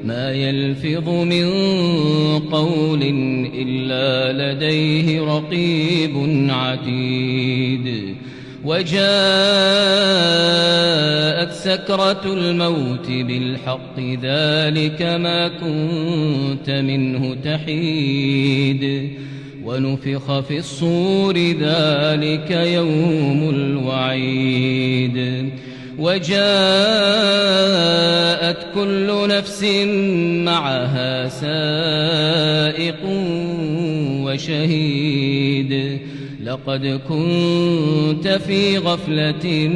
ما يلفظ من قول إلا لديه رقيب عتيد وجاءت سكرة الموت بالحق ذلك ما كنت منه تحيد ونفخ في الصور ذلك يوم الوعيد وجاءت كل نفس معها سائق وشهيد لقد كنت في غفلة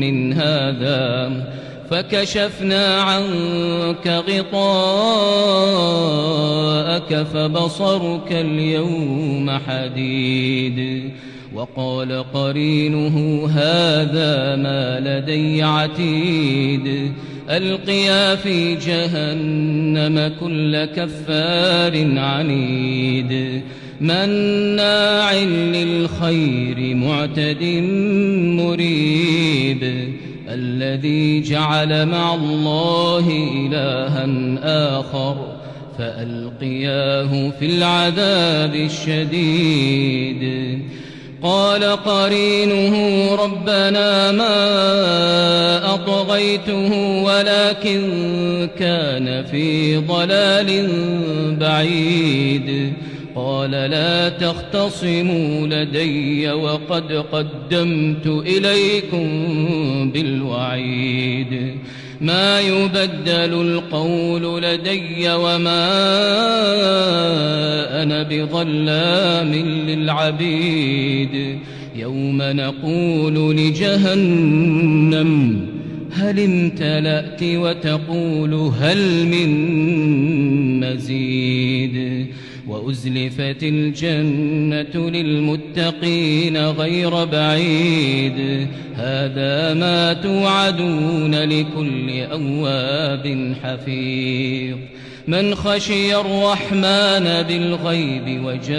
من هذا فكشفنا عنك غطاءك فبصرك اليوم حديد وقال قرينه هذا ما لدي عتيد ألقيا في جهنم كل كفار عنيد مناع للخير معتد مريب الذي جعل مع الله إلها آخر فألقياه في العذاب الشديد قال قرينه ربنا ما أطغيته ولكن كان في ضلال بعيد قال لا تختصموا لدي وقد قدمت إليكم بالوعيد ما يبدل القول لدي وما أنا بظلام للعبيد يوم نقول لجهنم هل امتلأت وتقول هل من مزيد وأزلفت الجنة للمتقين غير بعيد هذا ما توعدون لكل أواب حفيظ من خشي الرحمن بالغيب وجاء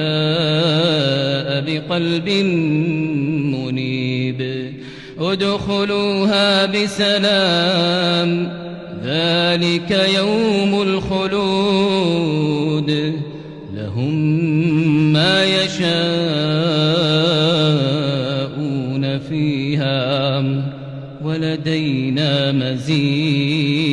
بقلب منيب ادخلوها بسلام ذلك يوم الخلود لهم ما يشاءون فيها ولدينا مزيد